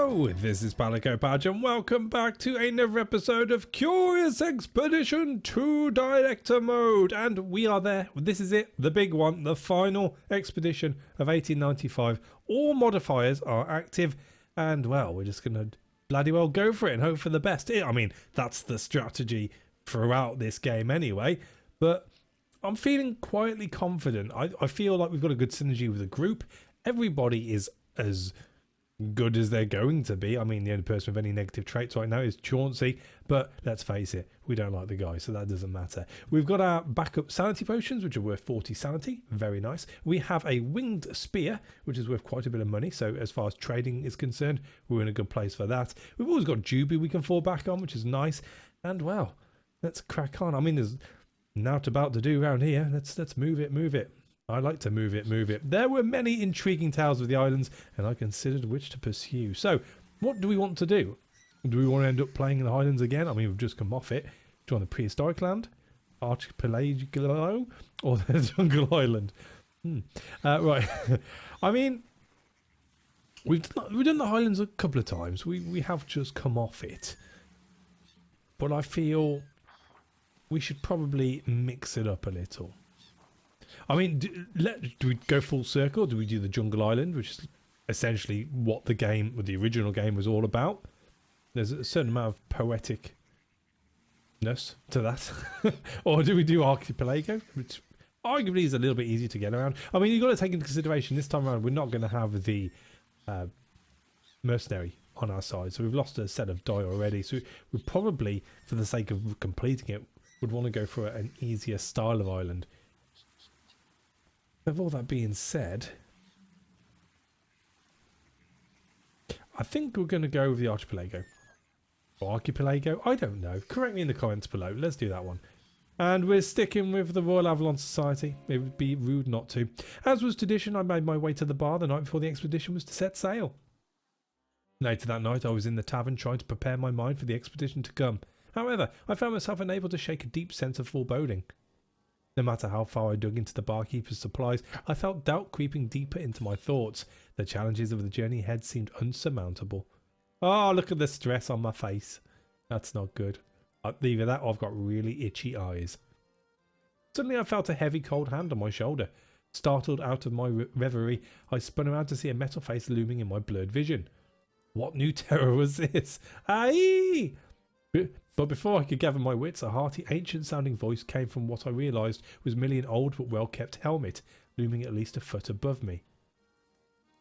Hello, this is Palico Badge and welcome back to another episode of Curious Expedition 2 Director Mode. And we are there. This is it, the big one, the final expedition of 1895. All modifiers are active and, well, we're just going to bloody well go for it and hope for the best. I mean, that's the strategy throughout this game anyway, but I'm feeling quietly confident. I feel like we've got a good synergy with the group. Everybody is as good as they're going to be. I mean, the only person with any negative traits right now is Chauncey, but let's face it, we don't like the guy, so that doesn't matter. We've got our backup sanity potions, which are worth 40 sanity. Very nice. We have a winged spear, which is worth quite a bit of money, so as far as trading is concerned, we're in a good place for that. We've always got Juby we can fall back on, which is nice. And, well, let's crack on. I mean, there's naught about to do around here. Let's move it. I like to move it. There were many intriguing tales of the islands, and I considered which to pursue. So, what do we want to do? Do we want to end up playing in the Highlands again? I mean, we've just come off it. Join the prehistoric land, archipelago, or the jungle island. Right. I mean, we've done the Highlands a couple of times. We have just come off it, but I feel we should probably mix it up a little. I mean, do we go full circle? Do we do the Jungle Island, which is essentially what the game, or the original game, was all about? There's a certain amount of poeticness to that. Or do we do Archipelago, which arguably is a little bit easier to get around? I mean, you've got to take into consideration this time around, we're not going to have the mercenary on our side. So we've lost a set of die already. So we probably, for the sake of completing it, would want to go for an easier style of island. With all that being said, I think we're going to go with the archipelago. Or archipelago? I don't know. Correct me in the comments below. Let's do that one. And we're sticking with the Royal Avalon Society. It would be rude not to. As was tradition, I made my way to the bar the night before the expedition was to set sail. Later that night, I was in the tavern trying to prepare my mind for the expedition to come. However, I found myself unable to shake a deep sense of foreboding. No matter how far I dug into the barkeeper's supplies, I felt doubt creeping deeper into my thoughts. The challenges of the journey ahead seemed unsurmountable. Oh, look at the stress on my face. That's not good. Either that or I've got really itchy eyes. Suddenly I felt a heavy cold hand on my shoulder. Startled out of my reverie, I spun around to see a metal face looming in my blurred vision. What new terror was this? Aye! But before I could gather my wits, a hearty, ancient-sounding voice came from what I realised was merely an old but well-kept helmet, looming at least a foot above me.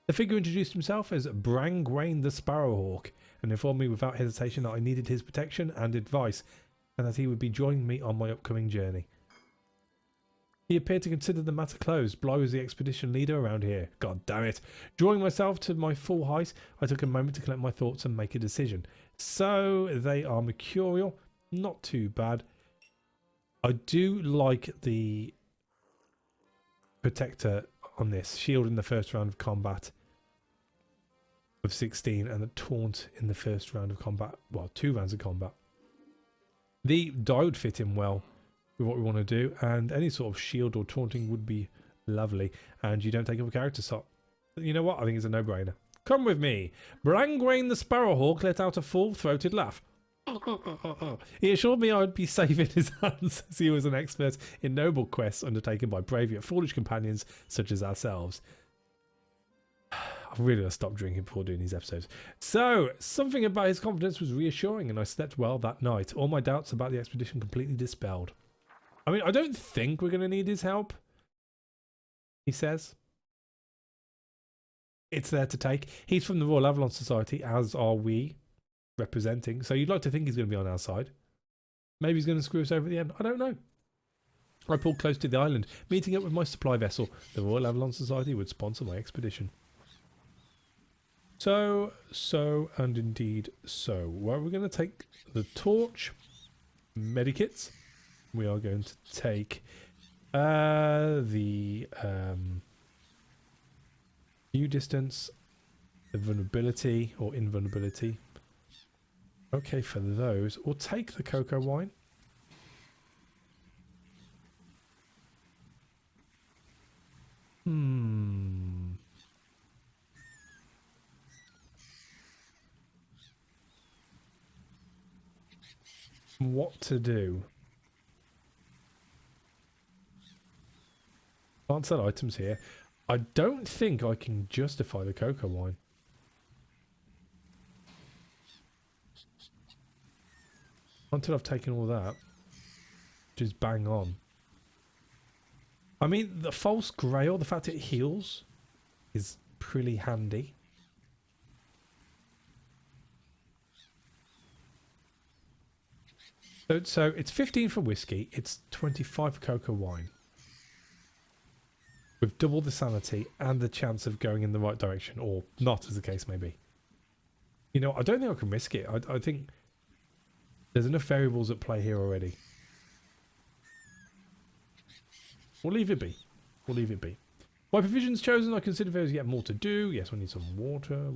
The figure introduced himself as Brangwain the Sparrowhawk, and informed me without hesitation that I needed his protection and advice, and that he would be joining me on my upcoming journey. He appeared to consider the matter closed. Bly was the expedition leader around here. God damn it. Drawing myself to my full height, I took a moment to collect my thoughts and make a decision. So, they are mercurial. Not too bad. I do like the protector on this. Shield in the first round of combat of 16 and the taunt in the first round of combat. Well, 2 rounds of combat. The die would fit in well with what we want to do, and any sort of shield or taunting would be lovely, and you don't take up a character slot. You know what? I think it's a no-brainer. Come with me. Brangwain the Sparrowhawk let out a full-throated laugh. He assured me I would be safe in his hands, as he was an expert in noble quests undertaken by brave yet foolish companions such as ourselves. I've really got to stop drinking before doing these episodes. So, something about his confidence was reassuring, and I slept well that night. All my doubts about the expedition completely dispelled. I mean, I don't think we're going to need his help, he says. It's there to take. He's from the Royal Avalon Society, as are we, representing. So you'd like to think he's going to be on our side. Maybe he's going to screw us over at the end. I don't know. I pulled close to the island, meeting up with my supply vessel. The Royal Avalon Society would sponsor my expedition. So, and indeed so. Well, we're going to take the torch, medikits. We are going to take the view distance, the vulnerability or invulnerability. Okay, for those, we'll take the cocoa wine. what to do. Can't sell items here. I don't think I can justify the cocoa wine. Until I've taken all that. Which is bang on. I mean, the false grail, the fact it heals, is pretty handy. So it's 15 for whiskey, it's 25 for cocoa wine. With double the sanity and the chance of going in the right direction, or not, as the case may be. You know, I don't think I can risk it. I think there's enough variables at play here already. We'll leave it be. We'll leave it be. My provisions chosen, I consider there's yet more to do. Yes, we need some water.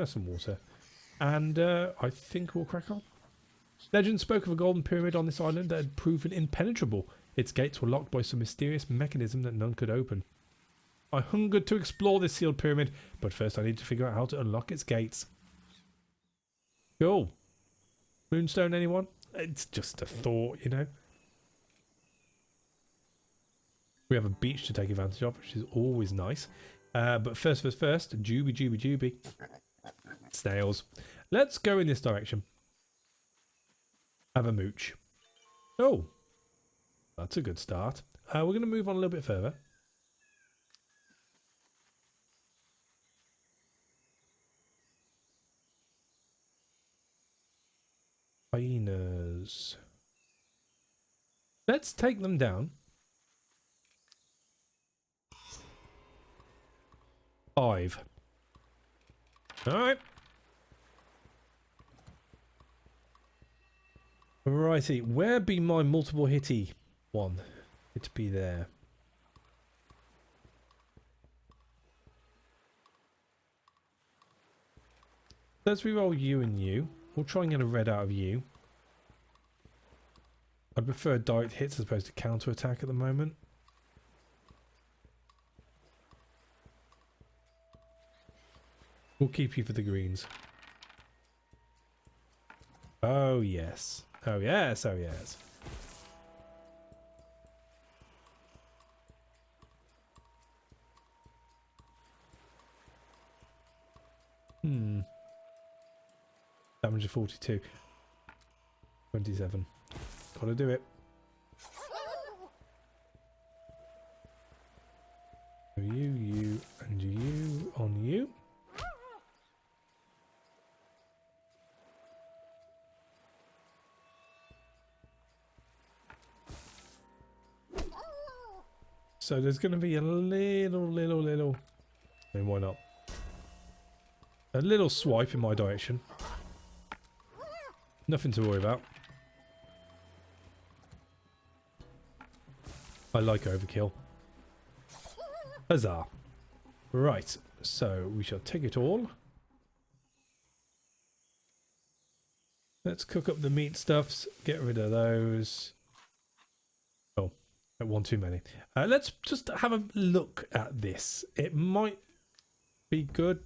Some water. And I think we'll crack on. Legend spoke of a golden pyramid on this island that had proven impenetrable. Its gates were locked by some mysterious mechanism that none could open. I hungered to explore this sealed pyramid, but first I need to figure out how to unlock its gates. Cool. Moonstone, anyone? It's just a thought, you know. We have a beach to take advantage of, which is always nice. But first, juby. Snails. Let's go in this direction. Have a mooch. Oh. That's a good start. We're going to move on a little bit further. Hyenas. Let's take them down. 5. Alright. Righty. Where be my multiple hitty one? It'd be there. Let's reroll you and you. We'll try and get a red out of you. I'd prefer direct hits as opposed to counter attack at the moment. We'll keep you for the greens. Oh yes. Oh yes, oh yes. Damage of 42. 27. Gotta do it. You, and you on you. So there's going to be a little, I mean, why not? A little swipe in my direction. Nothing to worry about. I like overkill. Huzzah. Right, so we shall take it all. Let's cook up the meat stuffs, get rid of those. Oh, one too many. Let's just have a look at this. It might be good.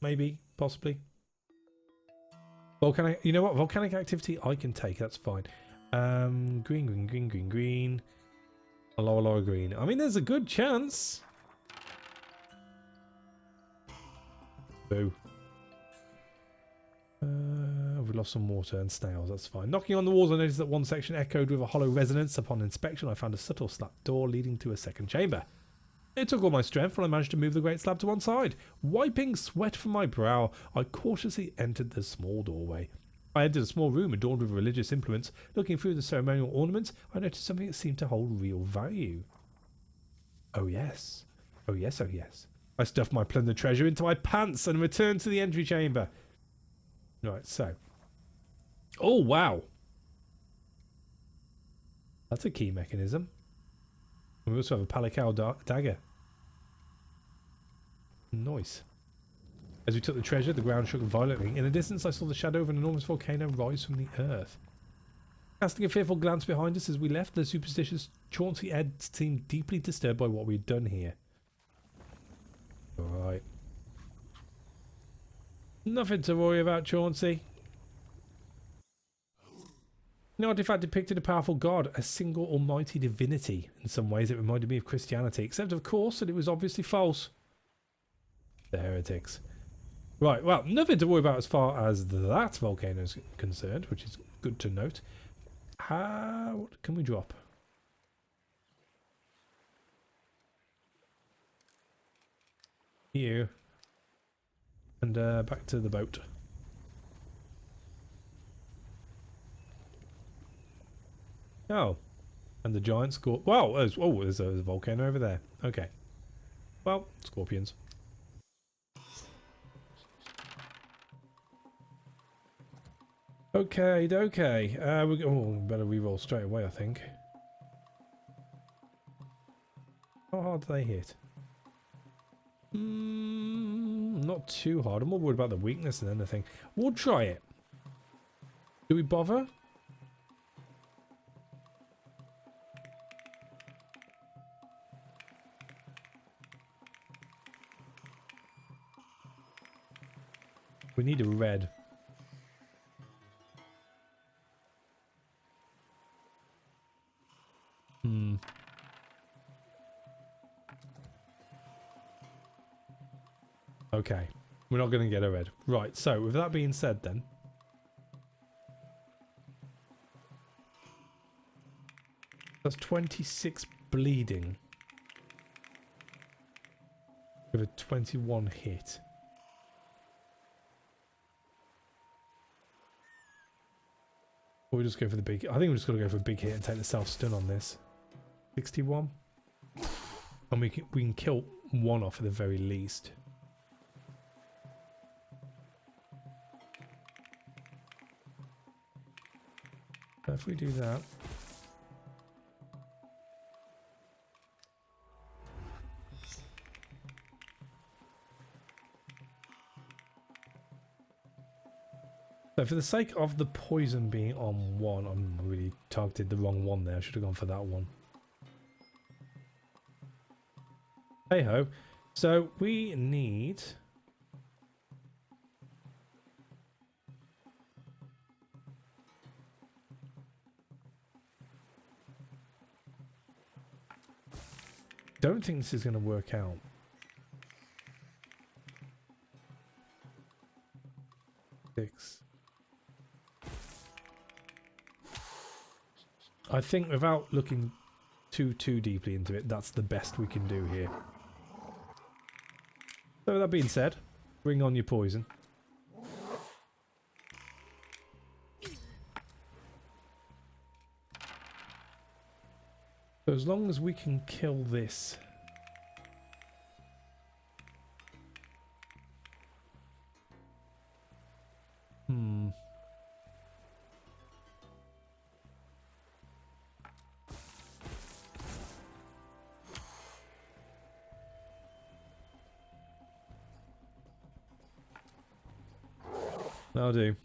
Maybe, possibly. Volcanic, you know what? Volcanic activity I can take, that's fine. Green. A lower green. I mean, there's a good chance. Boo. We've lost some water and snails, that's fine. Knocking on the walls, I noticed that one section echoed with a hollow resonance. Upon inspection, I found a subtle slab door leading to a second chamber. It took all my strength when I managed to move the great slab to one side. Wiping sweat from my brow, I cautiously entered the small doorway. I entered a small room adorned with religious implements. Looking through the ceremonial ornaments, I noticed something that seemed to hold real value. Oh yes. Oh yes, oh yes. I stuffed my plundered treasure into my pants and returned to the entry chamber. Right, so. Oh, wow. That's a key mechanism. We also have a Palikao dagger. Nice. As we took the treasure, the ground shook violently. In the distance, I saw the shadow of an enormous volcano rise from the earth. Casting a fearful glance behind us as we left, the superstitious Chauncey Ed seemed deeply disturbed by what we'd done here. Alright. Nothing to worry about, Chauncey. The artifact depicted a powerful god, a single almighty divinity. In some ways it reminded me of Christianity, except of course that it was obviously false. The heretics. Right, well, nothing to worry about as far as that volcano is concerned, which is good to note. How can we drop? You. And back to the boat. Oh. And the giant scorpion. Wow, there's a volcano over there. Okay. Well, scorpions. Okay. We better reroll straight away, I think. How hard do they hit? Not too hard. I'm more worried about the weakness than anything. We'll try it. Do we bother? We need a red. Okay, we're not going to get a red. Right, so with that being said then. That's 26 bleeding. With a 21 hit. Or we just go for the big... I think we're just going to go for a big hit and take the self-stun on this. 61. And we can kill one off at the very least. So if we do that... So for the sake of the poison being on one, I'm really targeted the wrong one there. I should have gone for that one. Hey ho. So we need... Don't think this is going to work out. Six. I think without looking too deeply into it, that's the best we can do here. So that being said, bring on your poison. So as long as we can kill this. That'll do.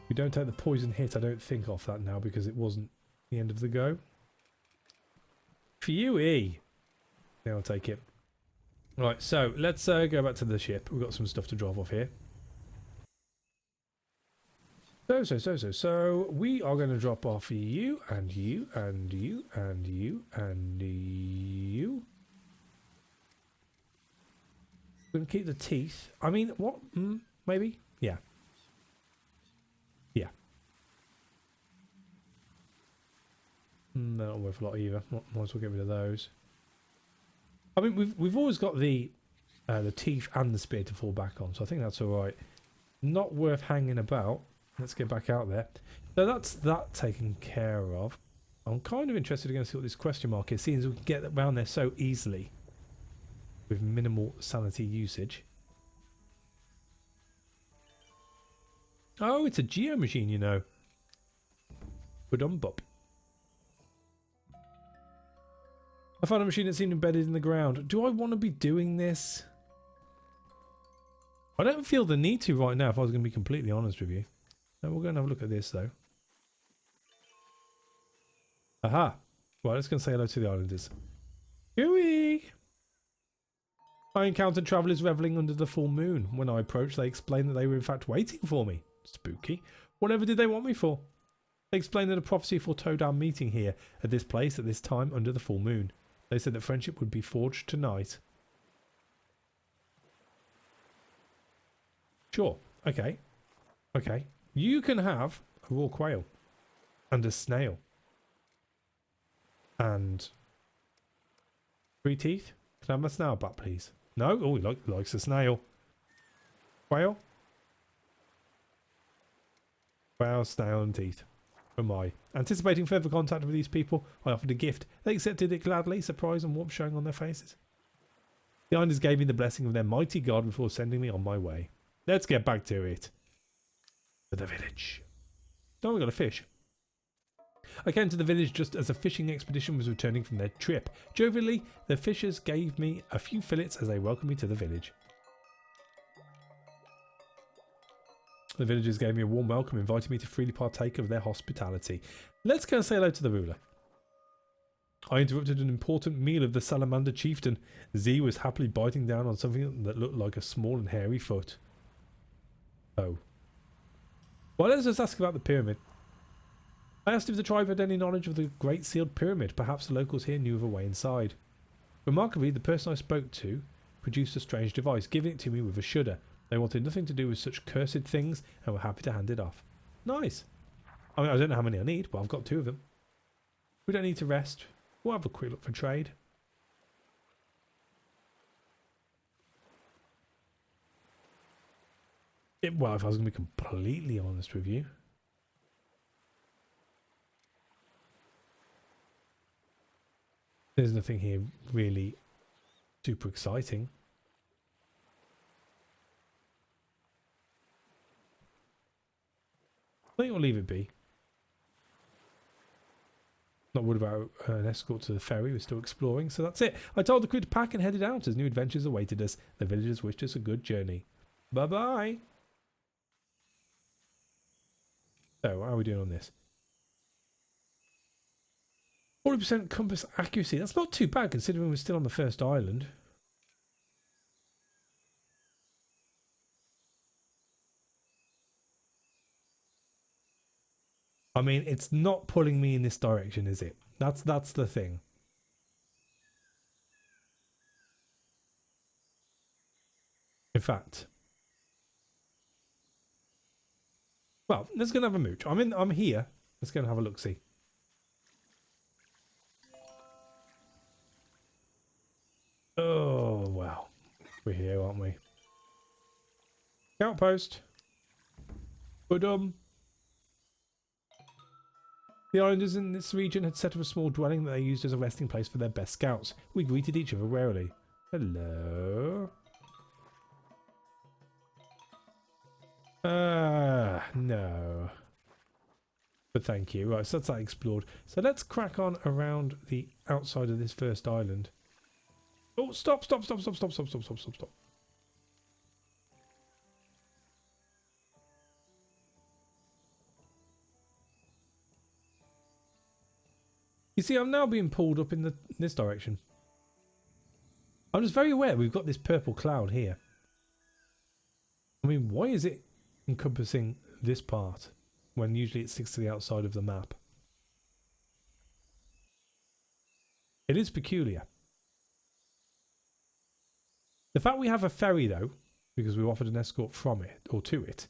We don't take the poison hit, I don't think, off that now because it wasn't the end of the go. Phew-y. Now I'll take it. Right, so let's go back to the ship. We've got some stuff to drop off here. So we are going to drop off you and you and you and you and you. We're going to keep the teeth. I mean, what? Maybe? Yeah. Yeah. They're not worth a lot either. Might as well get rid of those. I mean, we've always got the teeth and the spear to fall back on, so I think that's all right. Not worth hanging about. Let's get back out there. So that's that taken care of. I'm kind of interested to see what this question mark is, seeing as we can get around there so easily with minimal sanity usage. Oh, it's a geo machine, you know. Ba-dum-bop. I found a machine that seemed embedded in the ground. Do I want to be doing this? I don't feel the need to right now, if I was going to be completely honest with you. No, we're going to have a look at this, though. Aha. Right, let's go and say hello to the islanders. Hooey! I encountered travellers revelling under the full moon. When I approached, they explained that they were in fact waiting for me. Spooky. Whatever did they want me for? They explained that a prophecy foretold our meeting here at this place at this time under the full moon. They said that friendship would be forged tonight. Sure. Okay. Okay. You can have a raw quail and a snail and 3 teeth. Can I have my snail back, please? No? Oh, he likes a snail. Quail? Quail, snail and teeth. Oh my. Anticipating further contact with these people, I offered a gift. They accepted it gladly, surprise and warmth showing on their faces. The Islanders gave me the blessing of their mighty god before sending me on my way. Let's get back to it. To the village. Oh, we got a fish. I came to the village just as a fishing expedition was returning from their trip. Jovially, the fishers gave me a few fillets as they welcomed me to the village. The villagers gave me a warm welcome, inviting me to freely partake of their hospitality. Let's go and say hello to the ruler. I interrupted an important meal of the salamander chieftain. Z was happily biting down on something that looked like a small and hairy foot. Oh. Well, let's just ask about the pyramid. I asked if the tribe had any knowledge of the Great Sealed Pyramid. Perhaps the locals here knew of a way inside. Remarkably, the person I spoke to produced a strange device, giving it to me with a shudder. They wanted nothing to do with such cursed things and were happy to hand it off. Nice. I mean, I don't know how many I need, but I've got 2 of them. We don't need to rest. We'll have a quick look for trade. Well, if I was going to be completely honest with you, there's nothing here really super exciting. I think we'll leave it be. Not worried about an escort to the ferry. We're still exploring, so that's it. I told the crew to pack and headed out as new adventures awaited us. The villagers wished us a good journey. Bye-bye. So, how are we doing on this? 40% compass accuracy. That's not too bad considering we're still on the first island. I mean, it's not pulling me in this direction, is it? That's the thing. In fact, well, let's go and have a mooch. I'm here. Let's go and have a look. See. Oh wow, we're here, aren't we? Outpost. The islanders in this region had set up a small dwelling that they used as a resting place for their best scouts. We greeted each other warily. Hello. No. But thank you. Right, so that's that explored. So let's crack on around the outside of this first island. Oh, stop. You see, I'm now being pulled up in this direction. I'm just very aware we've got this purple cloud here. I mean, why is it encompassing this part when usually it sticks to the outside of the map? It is peculiar. The fact we have a ferry, though, because we were offered an escort from it, or to it,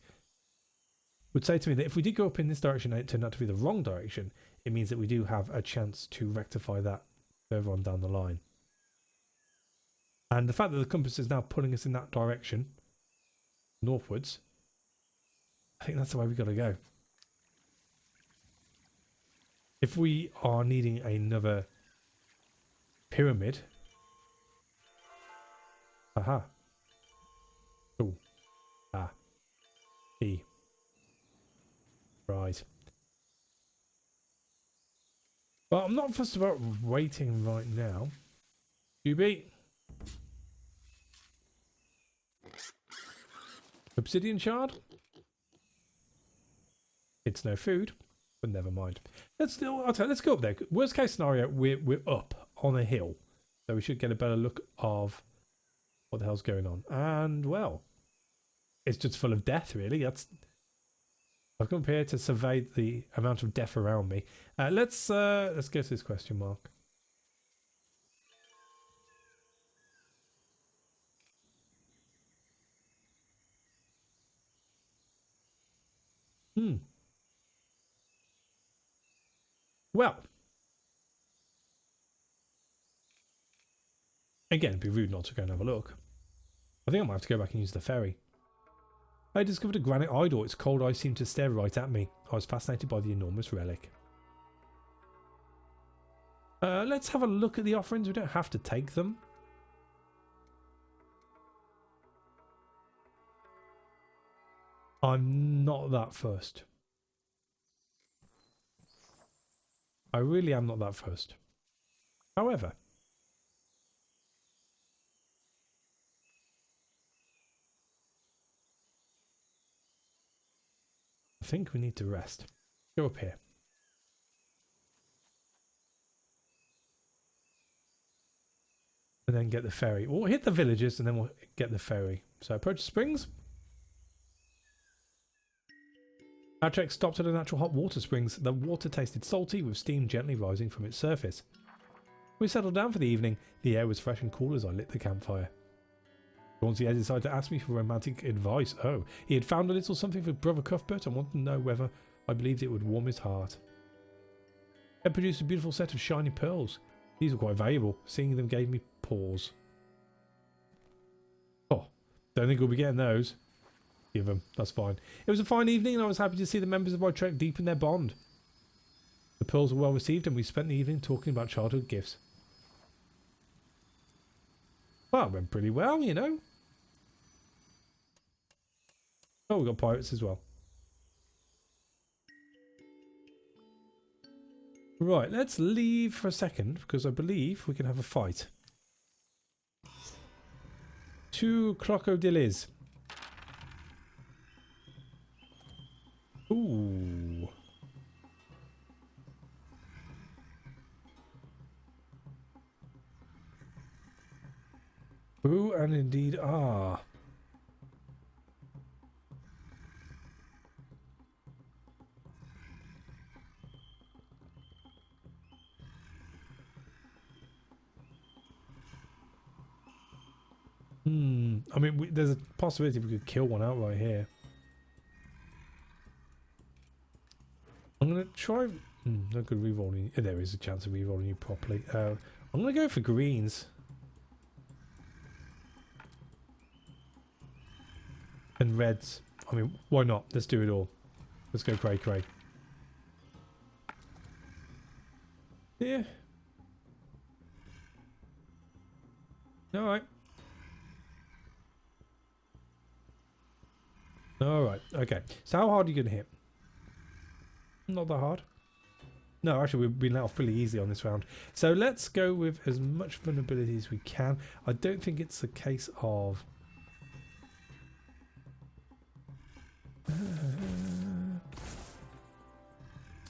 would say to me that if we did go up in this direction and it turned out to be the wrong direction, it means that we do have a chance to rectify that further on down the line. And the fact that the compass is now pulling us in that direction, northwards, I think that's the way we've got to go. If we are needing another pyramid... Aha. Oh. Ah. E. Right. Well, I'm not fussed about waiting right now. QB. Obsidian shard. It's no food, but never mind. Let's go up there. Worst case scenario, we're up on a hill, so we should get a better look of what the hell's going on. And well, it's just full of death, really. I've come here to survey the amount of death around me. Let's go to this question mark. Well, again, it'd be rude not to go and have a look. I think I might have to go back and use the ferry. I discovered a granite idol. Its cold eyes seemed to stare right at me. I was fascinated by the enormous relic. Let's have a look at the offerings. We don't have to take them. I'm not that fussed. I really am not that fussed. However, I think we need to rest. Go up here. And then get the ferry. We'll hit the villages and then we'll get the ferry. So approach the springs. Our trek stopped at a natural hot water springs. The water tasted salty with steam gently rising from its surface. We settled down for the evening. The air was fresh and cool as I lit the campfire. Chauncey had decided to ask me for romantic advice. Oh, he had found a little something for Brother Cuthbert and wanted to know whether I believed it would warm his heart. Ed produced a beautiful set of shiny pearls. These were quite valuable. Seeing them gave me pause. Oh, don't think we'll be getting those. Give them, that's fine. It was a fine evening and I was happy to see the members of my trek deepen their bond. The pearls were well received and we spent the evening talking about childhood gifts. Well, it went pretty well, you know. Oh, we've got pirates as well. Right, let's leave for a second because I believe we can have a fight. 2 crocodiles. Ooh. Ooh, and indeed are. I mean, there's a possibility we could kill one outright here. I'm going to try... no good rerolling. There is a chance of rerolling you properly. I'm going to go for greens. And reds. I mean, why not? Let's do it all. Let's go cray cray. Yeah. Alright. Alright, okay. So how hard are you going to hit? Not that hard. No, actually we've been let off pretty easy on this round. So let's go with as much vulnerability as we can. I don't think it's a case of...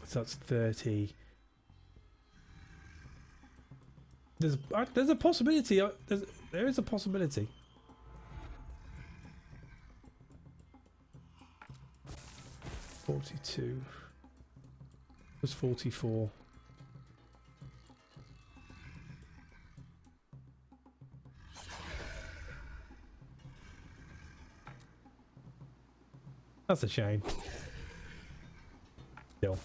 so that's 30. There's a possibility. There is a possibility. $42 was 44. That's a shame. Still.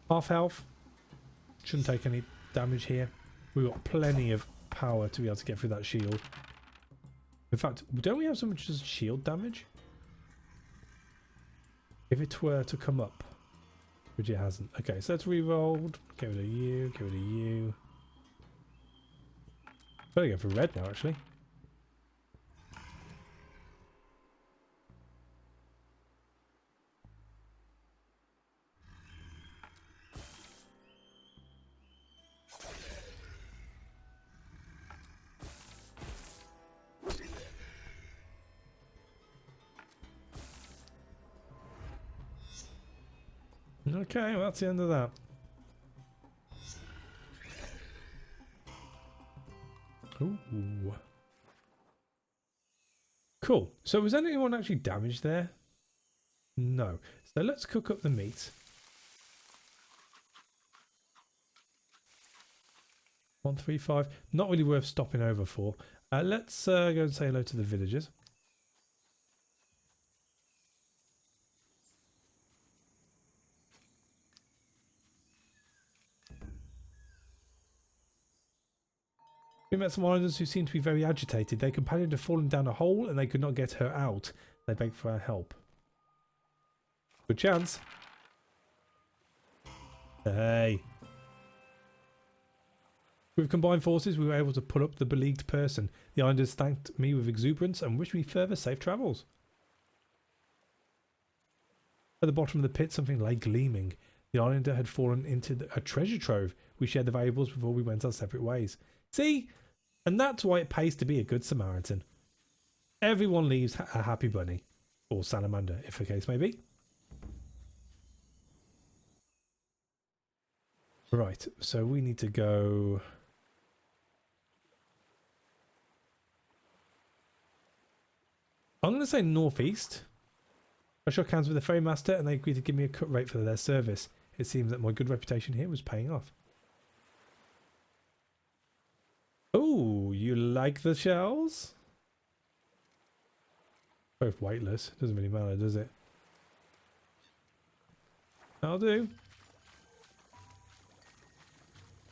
Half health. Shouldn't take any damage here. We've got plenty of power to be able to get through that shield. In fact, don't we have so much as shield damage? If it were to come up. Which it hasn't. Okay, so let's re-roll. Get rid of you, get rid of you. Better go for red now, actually. Okay, well that's the end of that. Ooh. Cool. So was anyone actually damaged there? No. So let's cook up the meat. 135. Not really worth stopping over for. Let's go and say hello to the villagers. We met some islanders who seemed to be very agitated. Their companion had fallen down a hole and they could not get her out. They begged for our help. Good chance. Hey. With combined forces, we were able to pull up the beleaguered person. The islanders thanked me with exuberance and wished me further safe travels. At the bottom of the pit, something lay gleaming. The islander had fallen into a treasure trove. We shared the valuables before we went our separate ways. See? And that's why it pays to be a good Samaritan. Everyone leaves a happy bunny. Or salamander, if the case may be. Right, so we need to go... I'm going to say northeast. I shook hands with the ferrymaster and they agreed to give me a cut rate for their service. It seems that my good reputation here was paying off. Oh, you like the shells? Both weightless. Doesn't really matter, does it? I'll do.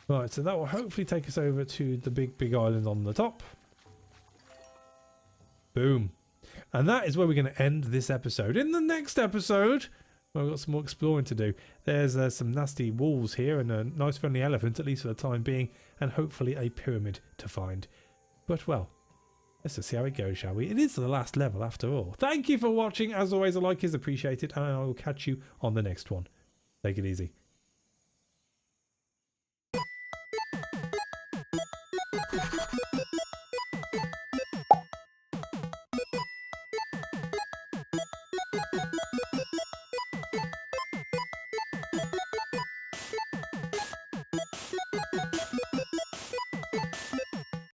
Right, so that will hopefully take us over to the big island on the top. Boom. And that is where we're going to end this episode. In the next episode, we've got some more exploring to do. There's some nasty wolves here and a nice friendly elephant, at least for the time being, and hopefully a pyramid to find. But, well, let's just see how it goes, shall we? It is the last level after all. Thank you for watching. As always, a like is appreciated, and I will catch you on the next one. Take it easy.